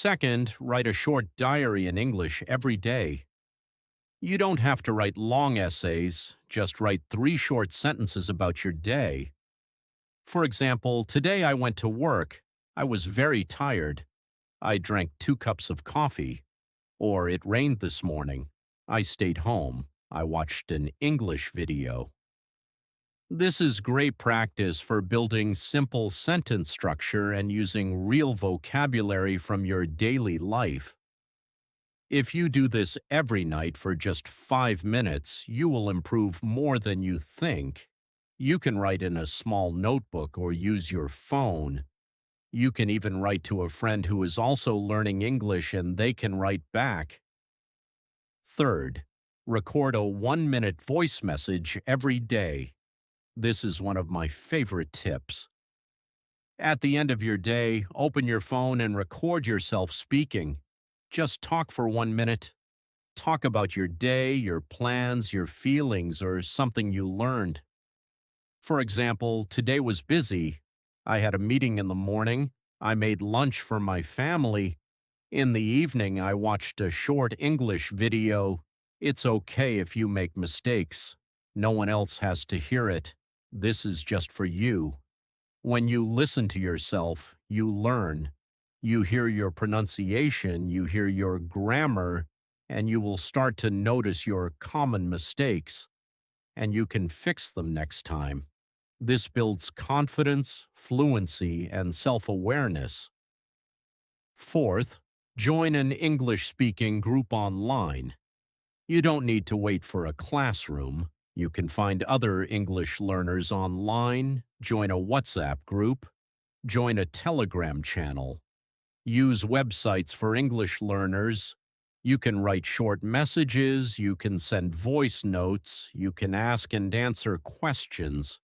Second, write a short diary in English every day. You don't have to write long essays, just write 3 short sentences about your day. For example, today I went to work. I was very tired. I drank 2 cups of coffee. Or it rained this morning. I stayed home. I watched an English video. This is great practice for building simple sentence structure and using real vocabulary from your daily life. If you do this every night for just 5 minutes, you will improve more than you think. You can write in a small notebook or use your phone. You can even write to a friend who is also learning English and they can write back. Third, record a 1-minute voice message every day. This is one of my favorite tips. At the end of your day, open your phone and record yourself speaking. Just talk for 1 minute. Talk about your day, your plans, your feelings, or something you learned. For example, today was busy. I had a meeting in the morning. I made lunch for my family. In the evening, I watched a short English video. It's okay if you make mistakes. No one else has to hear it. This is just for you. When you listen to yourself, you learn. You hear your pronunciation, you hear your grammar, and you will start to notice your common mistakes, and you can fix them next time. This builds confidence, fluency, and self-awareness. Fourth, join an English-speaking group online. You don't need to wait for a classroom. You can find other English learners online, join a WhatsApp group, join a Telegram channel. Use websites for English learners. You can write short messages, you can send voice notes, you can ask and answer questions.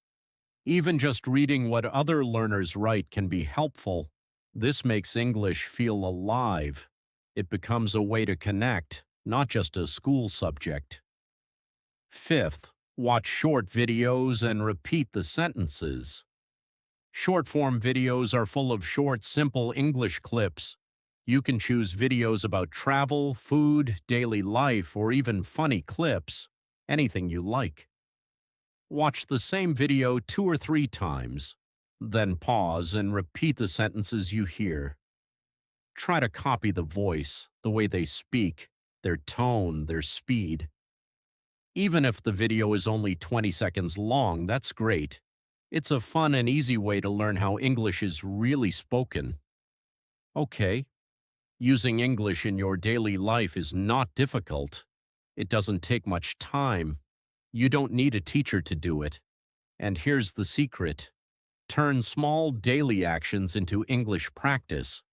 Even just reading what other learners write can be helpful. This makes English feel alive. It becomes a way to connect, not just a school subject. Fifth, watch short videos and repeat the sentences. Short-form videos are full of short, simple English clips. You can choose videos about travel, food, daily life, or even funny clips, anything you like. Watch the same video 2 or 3 times, then pause and repeat the sentences you hear. Try to copy the voice, the way they speak, their tone, their speed. Even if the video is only 20 seconds long, that's great. It's a fun and easy way to learn how English is really spoken. Okay, using English in your daily life is not difficult. It doesn't take much time. You don't need a teacher to do it. And here's the secret. Turn small daily actions into English practice.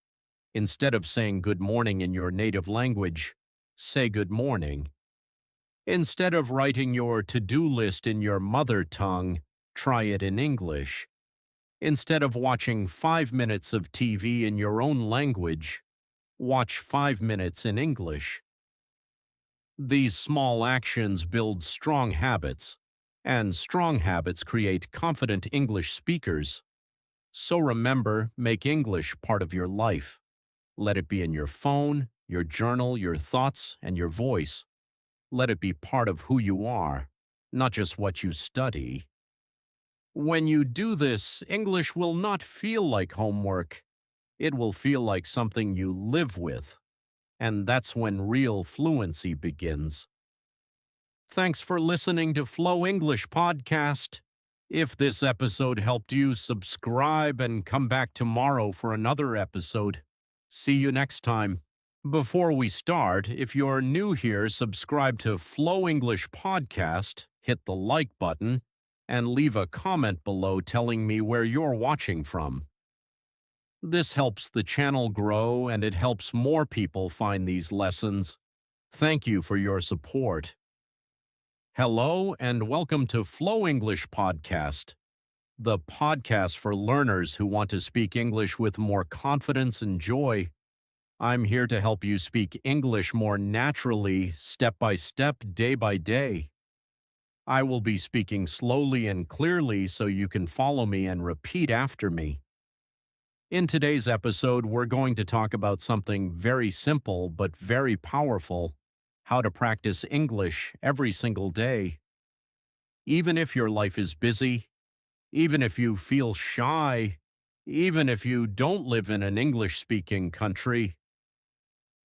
Instead of saying good morning in your native language, say good morning. Instead of writing your to-do list in your mother tongue, try it in English. Instead of watching 5 minutes of TV in your own language, watch 5 minutes in English. These small actions build strong habits, and strong habits create confident English speakers. So remember, make English part of your life. Let it be in your phone, your journal, your thoughts, and your voice. Let it be part of who you are, not just what you study. When you do this, English will not feel like homework. It will feel like something you live with. And that's when real fluency begins. Thanks for listening to Flow English Podcast. If this episode helped you, subscribe and come back tomorrow for another episode. See you next time. Before we start, if you're new here, subscribe to Flow English Podcast, hit the like button, and leave a comment below telling me where you're watching from. This helps the channel grow and it helps more people find these lessons. Thank you for your support. Hello and welcome to Flow English Podcast, the podcast for learners who want to speak English with more confidence and joy. I'm here to help you speak English more naturally, step by step, day by day. I will be speaking slowly and clearly so you can follow me and repeat after me. In today's episode, we're going to talk about something very simple but very powerful: how to practice English every single day. Even if your life is busy, even if you feel shy, even if you don't live in an English speaking country,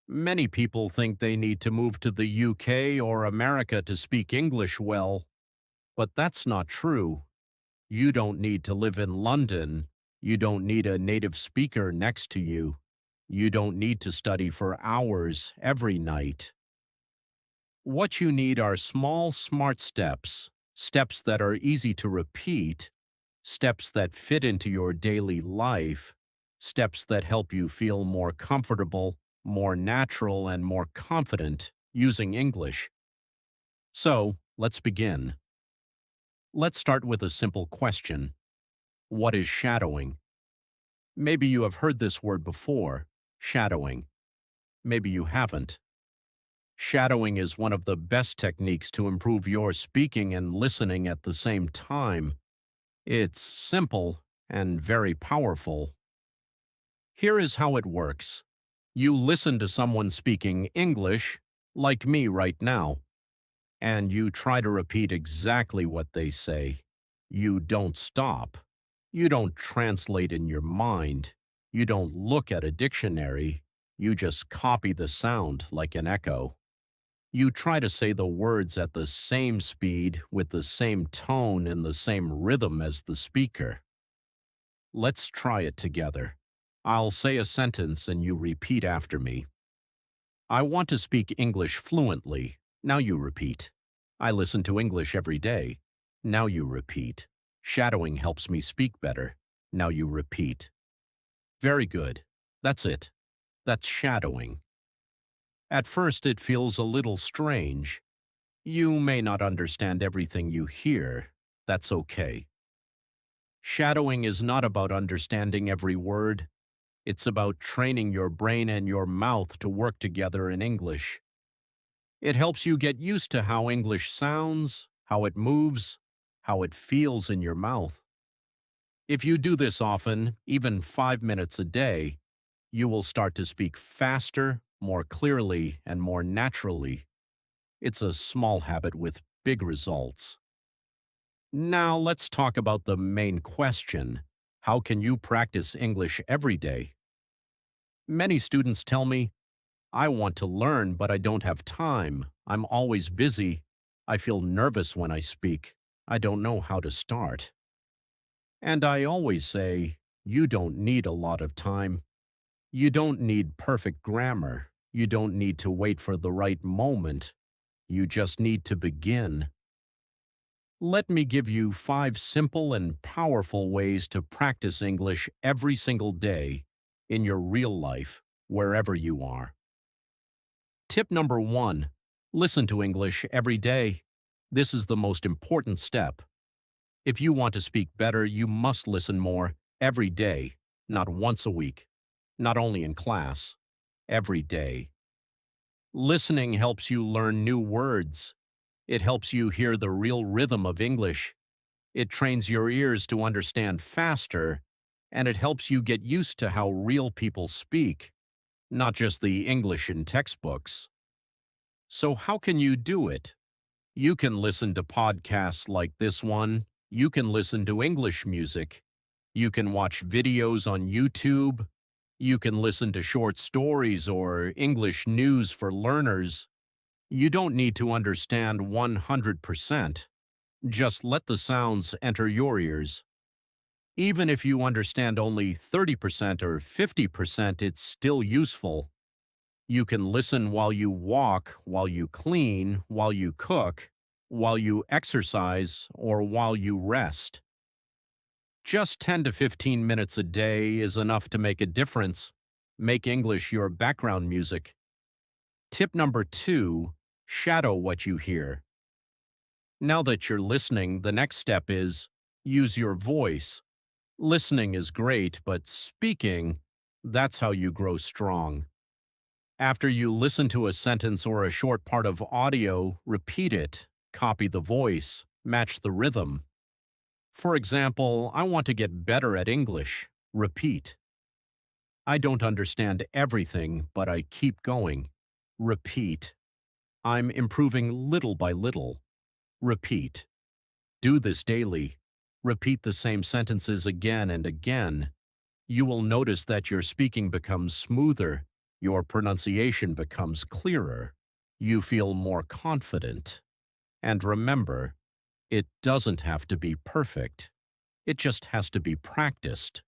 many people think they need to move to the UK or America to speak English well, but that's not true. You don't need to live in London. You don't need a native speaker next to you. You don't need to study for hours every night. What you need are small, smart steps, steps that are easy to repeat, steps that fit into your daily life, steps that help you feel more comfortable, more natural, and more confident using English. So, let's begin. Let's start with a simple question. What is shadowing? Maybe you have heard this word before, shadowing. Maybe you haven't. Shadowing is one of the best techniques to improve your speaking and listening at the same time. It's simple and very powerful. Here is how it works. You listen to someone speaking English, like me right now, and you try to repeat exactly what they say. You don't stop. You don't translate in your mind. You don't look at a dictionary. You just copy the sound like an echo. You try to say the words at the same speed, with the same tone and the same rhythm as the speaker. Let's try it together. I'll say a sentence and you repeat after me. I want to speak English fluently. Now you repeat. I listen to English every day. Now you repeat. Shadowing helps me speak better. Now you repeat. Very good. That's it. That's shadowing. At first, it feels a little strange. You may not understand everything you hear. That's okay. Shadowing is not about understanding every word. It's about training your brain and your mouth to work together in English. It helps you get used to how English sounds, how it moves, how it feels in your mouth. If you do this often, even 5 minutes a day, you will start to speak faster, more clearly, and more naturally. It's a small habit with big results. Now let's talk about the main question. How can you practice English every day? Many students tell me, I want to learn, but I don't have time. I'm always busy. I feel nervous when I speak. I don't know how to start. And I always say, you don't need a lot of time. You don't need perfect grammar. You don't need to wait for the right moment. You just need to begin. Let me give you 5 simple and powerful ways to practice English every single day in your real life, wherever you are. Tip number 1. Listen to English every day. This is the most important step. If you want to speak better, you must listen more every day, not once a week, not only in class, every day. Listening helps you learn new words. It helps you hear the real rhythm of English. It trains your ears to understand faster, and it helps you get used to how real people speak, not just the English in textbooks. So how can you do it? You can listen to podcasts like this one. You can listen to English music. You can watch videos on YouTube. You can listen to short stories or English news for learners. You don't need to understand 100%. Just let the sounds enter your ears. Even if you understand only 30% or 50%, it's still useful. You can listen while you walk, while you clean, while you cook, while you exercise, or while you rest. Just 10 to 15 minutes a day is enough to make a difference. Make English your background music. Tip number 2, shadow what you hear. Now that you're listening, the next step is use your voice. Listening is great, but speaking, that's how you grow strong. After you listen to a sentence or a short part of audio, repeat it, copy the voice, match the rhythm. For example, I want to get better at English. Repeat. I don't understand everything, but I keep going. Repeat. I'm improving little by little. Repeat. Do this daily. Repeat the same sentences again and again. You will notice that your speaking becomes smoother, your pronunciation becomes clearer, you feel more confident. And remember, it doesn't have to be perfect. It just has to be practiced.